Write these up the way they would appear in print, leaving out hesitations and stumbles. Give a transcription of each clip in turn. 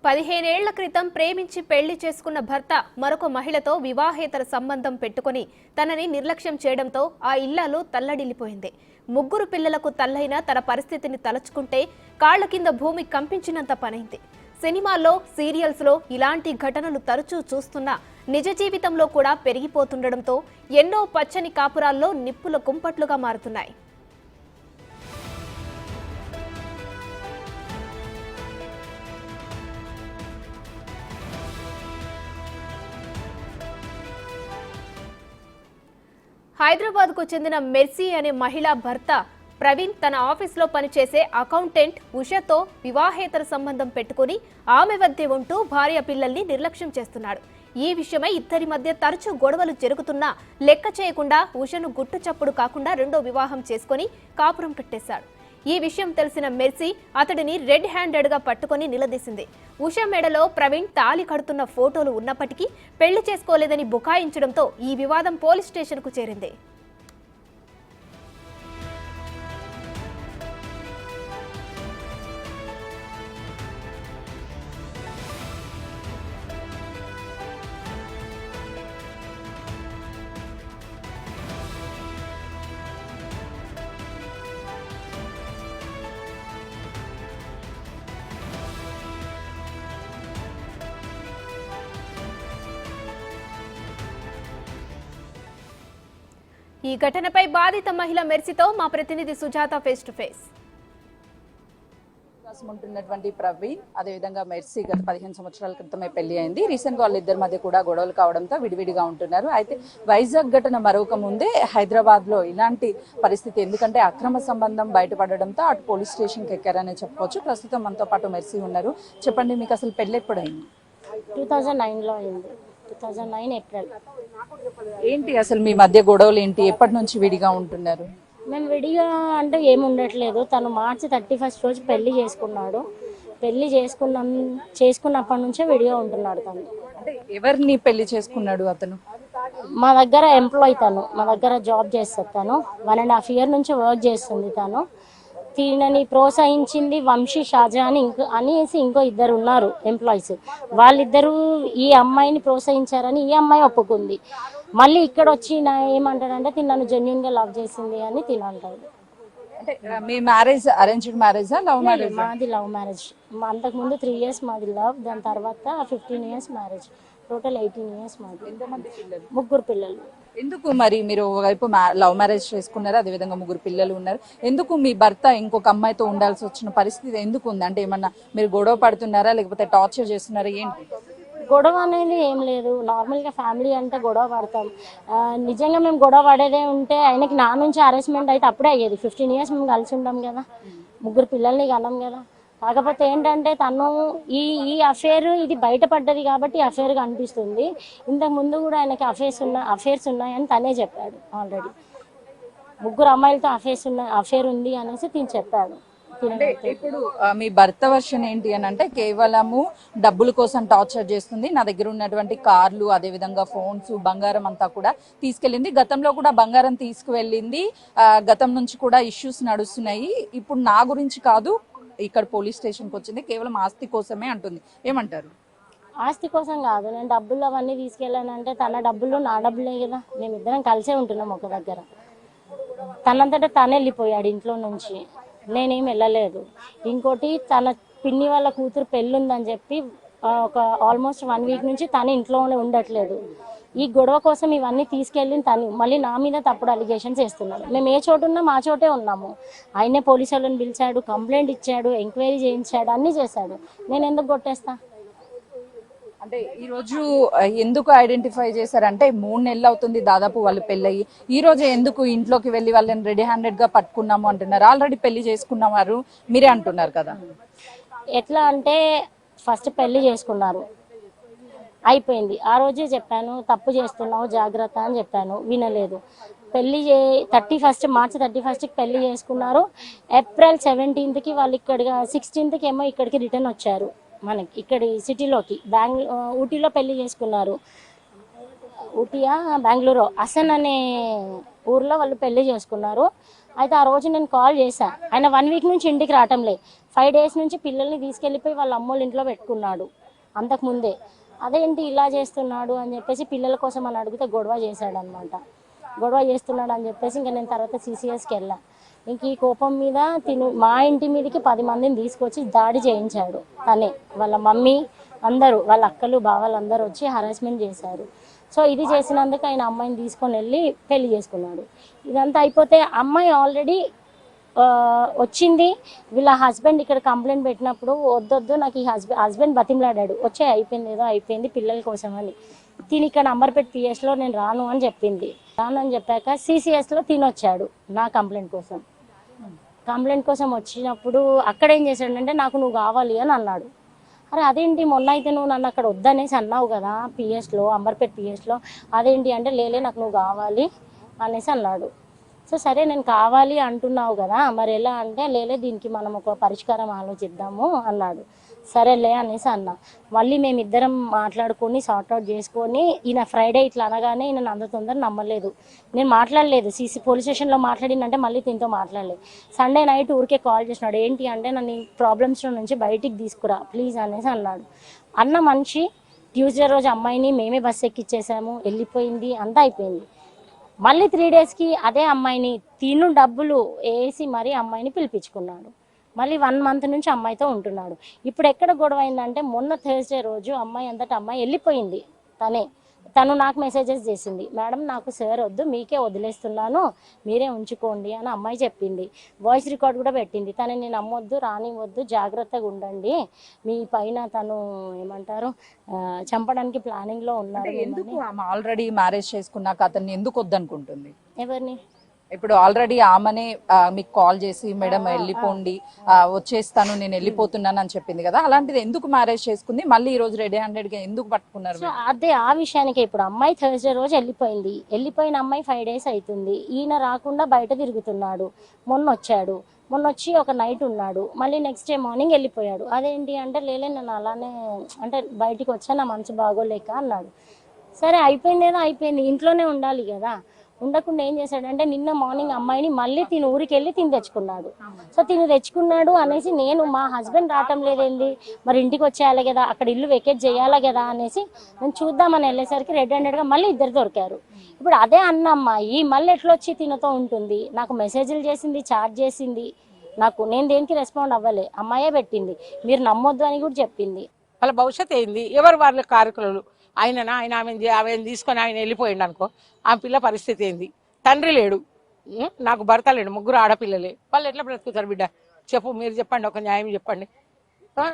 15 ఏళ్ల క్రితం ప్రేమించి పెళ్లి చేసుకున్న భర్త మరొక మహిళతో వివాహేతర సంబంధం పెట్టుకుని తనని నిర్లక్ష్యం చేయడంతో ఆ ఇల్లాలు తల్లడిల్లిపోయింది. ముగ్గురు పిల్లలకు తల్లైన తన పరిస్థితిని తలచుకుంటే కాళ్ల కింద భూమి కంపించినంత పనైంది. సినిమాల్లో, సీరియల్స్లో ఇలాంటి ఘటనలు తరచూ చూస్తున్నా నిజ జీవితంలో కూడా పెరిగిపోతుండడంతో ఎన్నో పచ్చని కాపురాల్లో నిప్పుల కుంపట్లుగా మారుతున్నాయి. హైదరాబాద్కు చెందిన మెర్సీ అనే మహిళా భర్త ప్రవీణ్ తన ఆఫీస్లో పనిచేసే అకౌంటెంట్ ఉషతో వివాహేతర సంబంధం పెట్టుకుని ఆమె వద్దే ఉంటూ భార్య పిల్లల్ని నిర్లక్ష్యం చేస్తున్నాడు. ఈ విషయమై ఇద్దరి మధ్య తరచూ గొడవలు జరుగుతున్నా లెక్క చేయకుండా ఉషను గుట్టు చప్పుడు కాకుండా రెండో వివాహం చేసుకుని కాపురం కట్టేశాడు. ఈ విషయం తెలిసిన మెర్సీ అతడిని రెడ్ హ్యాండెడ్గా పట్టుకుని నిలదీసింది. ఉష మెడలో ప్రవీణ్ తాళి కడుతున్న ఫోటోలు ఉన్నప్పటికీ పెళ్లి చేసుకోలేదని బుకాయించడంతో ఈ వివాదం పోలీస్ స్టేషన్కు చేరింది. ఈ ఘటనపై బాధిత మహిళ మెర్సీతో మా ప్రతినిధి సుజాత ఫేస్ టు ఫేస్. ఉంటున్నటువంటి ప్రవీణ్ అదేవిధంగా మెర్సీ గత 15 సంవత్సరాల క్రితమే పెళ్లి అయింది. రీసెంట్ గా వాళ్ళిద్దరి మధ్య కూడా గొడవలు కావడంతో విడివిడిగా ఉంటున్నారు. అయితే వైజాగ్ ఘటన మరొక ముందే హైదరాబాద్ లో ఇలాంటి పరిస్థితి, ఎందుకంటే అక్రమ సంబంధం బయటపడడంతో అటు పోలీస్ స్టేషన్ కి ఎక్కారనే చెప్పుకోవచ్చు. ప్రస్తుతం మనతో పాటు మెర్సీ ఉన్నారు. చెప్పండి, మీకు అసలు పెళ్లి ఎప్పుడు అయింది? 2009లో అయింది. 2009 ఏప్రిల్. ఏంటి అసలు మీ మధ్య గొడవలు ఏంటి? ఎప్పటి నుంచి విడిగా ఉంటున్నారు? మేము విడిగా అంటే ఏమి ఉండట్లేదు. తను మార్చి 31 రోజు పెళ్లి చేసుకున్నాడు. పెళ్లి చేసుకున్నప్పటి నుంచే విడిగా ఉంటున్నాడు. తను అంటే ఎవరిని పెళ్లి చేసుకున్నాడు అతను? మా దగ్గర ఎంప్లాయ్, తను మా దగ్గర జాబ్ చేస్తుంది. తను 1.5 year నుంచి వర్క్ చేస్తుంది. తను తినని ప్రోత్సహించింది వంశీ, షాజా అని అనేసి ఇంకో ఇద్దరు ఉన్నారు ఎంప్లాయీస్. వాళ్ళిద్దరూ ఈ అమ్మాయిని ప్రోత్సహించారని ఈ అమ్మాయి ఒప్పుకుంది. మళ్ళీ ఇక్కడ వచ్చి ఏమంటాడంటే తిన్నాను జెన్యున్ గా లవ్ చేసింది అని తినంటాడు. అంటే మీ మ్యారేజ్ అరేంజ్డ్ మ్యారేజా, లవ్ మ్యారేజ్? మాది లవ్ మ్యారేజ్. అంతకుముందు 3 years మాది లవ్, దాని తర్వాత 15 years మ్యారేజ్. టోటల్ 18 years మాది. ఎంతమంది పిల్లలు? 3 పిల్లలు. ఎందుకు మరి మీరు ఒకవైపు లవ్ మ్యారేజ్ చేసుకున్నారు, అదేవిధంగా 3 పిల్లలు ఉన్నారు, ఎందుకు మీ భర్త ఇంకొక అమ్మాయితో ఉండాల్సి వచ్చిన పరిస్థితి ఎందుకు ఉంది? అంటే ఏమన్నా మీరు గొడవ పడుతున్నారా, లేకపోతే టార్చర్ చేస్తున్నారా, ఏంటి? గొడవ అనేది ఏం లేదు. నార్మల్గా ఫ్యామిలీ అంటే గొడవ పడతాం. నిజంగా మేము గొడవ పడేదే ఉంటే ఆయనకి నా నుంచి అరేంజ్మెంట్ అయితే అప్పుడే అయ్యేది. 15 years మేము కలిసి ఉన్నాం కదా, 3 పిల్లల్ని కన్నాం కదా. కాకపోతే ఏంటంటే తను ఈ అఫేర్ ఇది బయటపడ్డది కాబట్టి అఫేర్గా అనిపిస్తుంది. ఇంతకు ముందు కూడా ఆయనకి అఫేర్స్ ఉన్నాయని తనే చెప్పాడు. ఆల్రెడీ 3 అమ్మాయిలతో అఫేర్ ఉంది అనేసి తిని చెప్పాడు. ఇప్పుడు మీ భర్త వర్షన్ ఏంటి అని అంటే కేవలము డబ్బుల కోసం టార్చర్ చేస్తుంది, నా దగ్గర ఉన్నటువంటి కార్లు, అదేవిధంగా ఫోన్స్, బంగారం అంతా కూడా తీసుకెళ్ళింది, గతంలో కూడా బంగారం తీసుకువెళ్ళింది, గతం నుంచి కూడా ఇష్యూస్ నడుస్తున్నాయి, ఇప్పుడు నా గురించి కాదు ఇక్కడ పోలీస్ స్టేషన్కి వచ్చింది, కేవలం ఆస్తి కోసమే అంటుంది. ఏమంటారు? ఆస్తి కోసం కాదు, నేను డబ్బులు అవన్నీ తీసుకెళ్ళానంటే తన డబ్బులు నా డబ్బులే కదా. మేమిద్దరం కలిసే ఉంటున్నాం ఒక దగ్గర. తనంతటా తనే వెళ్ళిపోయాడు ఇంట్లో నుంచి, నేనేం వెళ్ళలేదు. ఇంకోటి తన పిన్ని వాళ్ళ కూతురు పెళ్ళుందని చెప్పి ఒక ఆల్మోస్ట్ 1 week నుంచి తను ఇంట్లోనే ఉండట్లేదు. ఈ గొడవ కోసం ఇవన్నీ తీసుకెళ్ళి తను మళ్ళీ నా మీద తప్పుడు అలిగేషన్స్ వేస్తున్నాడు. మేము ఏ చోటు ఉన్నాం ఆ చోటే ఉన్నాము. ఆయనే పోలీసు వాళ్ళని పిలిచాడు, కంప్లైంట్ ఇచ్చాడు, ఎంక్వైరీ చేయించాడు, అన్నీ చేశాడు. నేను ఎందుకు కొట్టేస్తా? అంటే ఈ రోజు ఎందుకు ఐడెంటిఫై చేశారంటే 3 నెలలు అవుతుంది దాదాపు వాళ్ళు పెళ్ళయి, ఈ రోజు ఎందుకు ఇంట్లోకి వెళ్ళి వాళ్ళని రెడీ హ్యాండెడ్ గా పట్టుకున్నాము అంటున్నారు? ఆల్రెడీ పెళ్లి చేసుకున్నారు మీరే అంటున్నారు కదా. ఎట్లా అంటే ఫస్ట్ పెళ్లి చేసుకున్నారు, అయిపోయింది. ఆ రోజే చెప్పాను తప్పు చేస్తున్నావు జాగ్రత్త అని చెప్పాను, వినలేదు. మార్చి 31కి పెళ్లి చేసుకున్నారు. ఏప్రిల్ 17కి వాళ్ళు ఇక్కడ 16కి ఏమో ఇక్కడికి రిటర్న్ వచ్చారు. మనకి ఇక్కడి సిటీలోకి ఊటీలో పెళ్లి చేసుకున్నారు. ఊటీయా బెంగళూరు అసన్ అనే ఊర్లో వాళ్ళు పెళ్లి చేసుకున్నారు. అయితే ఆ రోజు నేను కాల్ చేశా. ఆయన 1 వీక్ నుంచి ఇంటికి రావటంలే. 5 డేస్ నుంచి పిల్లల్ని తీసుకెళ్ళిపోయి వాళ్ళ అమ్మోళ్ళ ఇంట్లో పెట్టుకున్నాడు అంతకుముందే. అదేంటి ఇలా చేస్తున్నాడు అని చెప్పేసి పిల్లల కోసం అని అడిగితే గొడవ చేశాడు అనమాట. గొడవ చేస్తున్నాడు అని చెప్పేసి ఇంకా నేను తర్వాత CCSకి వెళ్ళా. ఇంక ఈ కోపం మీద మా ఇంటి మీదకి 10 మందిని తీసుకొచ్చి దాడి చేయించాడు తనే. వాళ్ళ మమ్మీ అందరూ, వాళ్ళ అక్కలు బావలు అందరూ వచ్చి హరాస్మెంట్ చేశారు. సో ఇది చేసినందుకు ఆయన అమ్మాయిని తీసుకొని వెళ్ళి పెళ్లి చేసుకున్నాడు. ఇదంతా అయిపోతే అమ్మాయి ఆల్రెడీ వచ్చింది. వీళ్ళ హస్బెండ్ ఇక్కడ కంప్లైంట్ పెట్టినప్పుడు వద్దొద్దు నాకు ఈ హస్బెండ్ బతిమలాడాడు, వచ్చే అయిపోయింది ఏదో అయిపోయింది పిల్లల కోసం అని. తిని ఇక్కడ అంబర్పేట PSలో నేను రాను అని చెప్పింది. రాను అని చెప్పాక CCSలో తినొచ్చాడు నా కంప్లైంట్ కోసం. కంప్లైంట్ కోసం వచ్చినప్పుడు అక్కడ ఏం చేశాడంటే నాకు నువ్వు కావాలి అని అన్నాడు. అరే అదేంటి మొన్న అయితే నువ్వు నన్ను అక్కడ వద్దనేసి అన్నావు కదా PSలో, అంబర్పేట PSలో, అదేంటి అంటే లేలే నాకు నువ్వు కావాలి అనేసి అన్నాడు. సో సరే నేను కావాలి అంటున్నావు కదా మరి ఎలా అంటే లేలే దీనికి మనం ఒక పరిష్కారం ఆలోచిద్దాము అన్నాడు. సరేలే అనేసి అన్నా. మళ్ళీ మేమిద్దరం మాట్లాడుకొని సార్ట్అవుట్ చేసుకొని ఈయన ఫ్రైడే ఇట్లా అనగానే ఈయన అంత తొందర నమ్మలేదు. నేను మాట్లాడలేదు, పోలీస్ స్టేషన్లో మాట్లాడిందంటే మళ్ళీ దీంతో మాట్లాడలేదు. సండే నైట్ ఊరికే కాల్ చేసినాడు. ఏంటి అంటే నన్ను ప్రాబ్లమ్స్లో నుంచి బయటికి తీసుకురా ప్లీజ్ అనేసి అన్నాడు. అన్న మనిషి ట్యూస్డే రోజు అమ్మాయిని మేమే బస్సు ఎక్కిచ్చేసాము, వెళ్ళిపోయింది, అంతా అయిపోయింది. మళ్ళీ 3 డేస్కి అదే అమ్మాయిని డబ్బులు వేసి మరీ అమ్మాయిని పిలిపించుకున్నాడు. మళ్ళీ 1 మంత్ నుంచి అమ్మాయితో ఉంటున్నాడు. ఇప్పుడు ఎక్కడ గొడవ అయిందంటే మొన్న థర్స్డే రోజు అమ్మాయి అంతటా అమ్మాయి వెళ్ళిపోయింది. తను నాకు మెసేజెస్ చేసింది, మేడం నాకు సార్ వద్దు మీకే వదిలేస్తున్నాను మీరే ఉంచుకోండి అని అమ్మాయి చెప్పింది. వాయిస్ రికార్డ్ కూడా పెట్టింది. తనని నమ్మొద్దు, రానివద్దు, జాగ్రత్తగా ఉండండి, మీ పైన తను ఏమంటారు చంపడానికి ప్లానింగ్లో ఉన్నారు. ఎందుకు ఆల్రెడీ మ్యారేజ్ చేసుకున్నాక అతన్ని ఎందుకు వద్దనుకుంటుంది? ఎవరిని? ఇప్పుడు ఆల్రెడీ ఆమెనే మీకు కాల్ చేసి మేడం వెళ్ళిపోండి, వచ్చేస్తాను నేను వెళ్ళిపోతున్నాను అని చెప్పింది కదా, అలాంటిది ఎందుకు మ్యారేజ్ చేసుకుంది? మళ్ళీ ఈ రోజు రెడీ హ్యాండెడ్గా ఎందుకు పట్టుకున్నారు? సో అదే ఆ విషయానికి ఇప్పుడు అమ్మాయి థర్స్డే రోజు వెళ్ళిపోయింది. వెళ్ళిపోయిన అమ్మాయి 5 డేస్ అవుతుంది. ఈయన రాకుండా బయట తిరుగుతున్నాడు. మొన్న వచ్చి ఒక నైట్ ఉన్నాడు, మళ్ళీ నెక్స్ట్ డే మార్నింగ్ వెళ్ళిపోయాడు. అదేంటి అంటే లేలే నేను అలానే అంటే బయటికి వచ్చా నా మనసు బాగోలేక అన్నాడు. సరే అయిపోయిందేదో అయిపోయింది, ఇంట్లోనే ఉండాలి కదా. ఉండకుండా ఏం చేశాడంటే నిన్న మార్నింగ్ అమ్మాయిని మళ్ళీ ఊరికి వెళ్ళి తెచ్చుకున్నాడు. సో తెచ్చుకున్నాడు అనేసి నేను మా హస్బెండ్ రావటం లేదేంది మరి ఇంటికి వచ్చేయాలి కదా, అక్కడ ఇల్లు వెకేట్ చేయాలి కదా అనేసి నేను చూద్దామని వెళ్ళేసరికి రెడ్ హ్యాండెడ్గా మళ్ళీ ఇద్దరు దొరికారు. ఇప్పుడు అదే అన్న అమ్మాయి మళ్ళీ ఎట్లా వచ్చి తినతో ఉంటుంది? నాకు మెసేజ్లు చేసింది, చాట్ చేసింది, నేను దేనికి రెస్పాండ్ అవ్వలే. అమ్మాయే పెట్టింది, మీరు నమ్మొద్దు అని కూడా చెప్పింది. వాళ్ళ భవిష్యత్తు ఏంది? ఎవరు వాళ్ళ కార్యక్రమాలు? ఆయన ఆమెను తీసుకొని ఆయన వెళ్ళిపోయిండు అనుకో, ఆ పిల్ల పరిస్థితి ఏంది? తండ్రి లేడు, నాకు భర్త లేడు, 3 ఆడపిల్లలే, వాళ్ళు ఎట్లా బ్రతుకుతారు బిడ్డ? చెప్పు, మీరు చెప్పండి, ఒక న్యాయం చెప్పండి.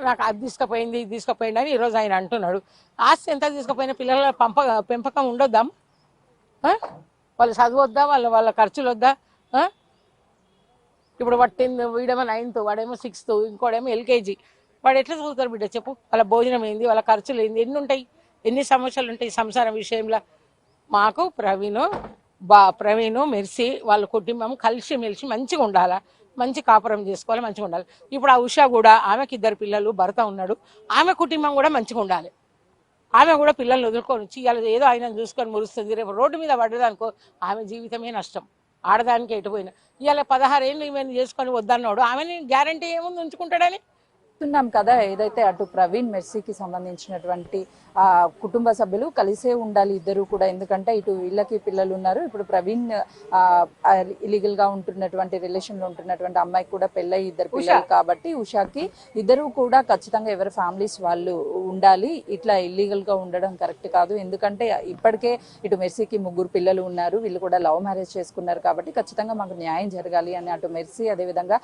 నాకు అది తీసుకుపోయింది ఇది తీసుకుపోయింది అని ఈరోజు ఆయన అంటున్నాడు. ఆస్తి ఎంత తీసుకుపోయిన పిల్లల పెంపకం ఉండొద్దాం? వాళ్ళు చదవద్దా? వాళ్ళ ఖర్చులు వద్దా? ఇప్పుడు వీడేమో 9th, వాడేమో 6th, ఇంకోడేమో LKG. వాడు ఎట్లా చదువుతారు బిడ్డ చెప్పు? వాళ్ళ భోజనం ఏంది, వాళ్ళ ఖర్చులు ఏంది, ఎన్ని ఉంటాయి, ఎన్ని సమస్యలు ఉంటాయి సంసారం విషయంలో. మాకు ప్రవీణ్ మెర్సీ వాళ్ళ కుటుంబం కలిసి మెలిసి మంచిగా ఉండాలా, మంచి కాపురం చేసుకోవాలి, మంచిగా ఉండాలి. ఇప్పుడు ఆ ఉషా కూడా, ఆమెకి 2 పిల్లలు, భర్త ఉన్నాడు, ఆమె కుటుంబం కూడా మంచిగా ఉండాలి. ఆమె కూడా పిల్లల్ని వదులుకొని ఇవాళ ఏదో ఆయన చూసుకొని మురుస్తుంది, రేపు రోడ్డు మీద పడ్డదనుకో ఆమె జీవితమే నష్టం. ఆడదానికి ఎటుపోయినా ఇవాళ 16 ఏళ్ళు ఈమెను చేసుకొని వద్దన్నాడు, ఆమెని గ్యారంటీ ఏముంది ఉంచుకుంటాడని చూస్తున్నాం కదా. ఏదైతే అటు ప్రవీణ్ మెర్సీకి సంబంధించినటువంటి కుటుంబ సభ్యులు కలిసే ఉండాలి ఇద్దరు కూడా, ఎందుకంటే ఇటు వీళ్ళకి పిల్లలు ఉన్నారు. ఇప్పుడు ప్రవీణ్ ఇలీగల్ గా ఉంటున్నటువంటి రిలేషన్ లో ఉంటున్నటువంటి అమ్మాయికి కూడా పెళ్ళయి 2 పిల్లలు కాబట్టి ఉషాకి ఇద్దరు కూడా ఖచ్చితంగా ఎవరి ఫ్యామిలీస్ వాళ్ళు ఉండాలి. ఇట్లా ఇల్లీగల్ గా ఉండడం కరెక్ట్ కాదు. ఎందుకంటే ఇప్పటికే ఇటు మెర్సీకి 3 పిల్లలు ఉన్నారు, వీళ్ళు కూడా లవ్ మ్యారేజ్ చేసుకున్నారు కాబట్టి ఖచ్చితంగా మాకు న్యాయం జరగాలి అని అటు మెర్సీ అదేవిధంగా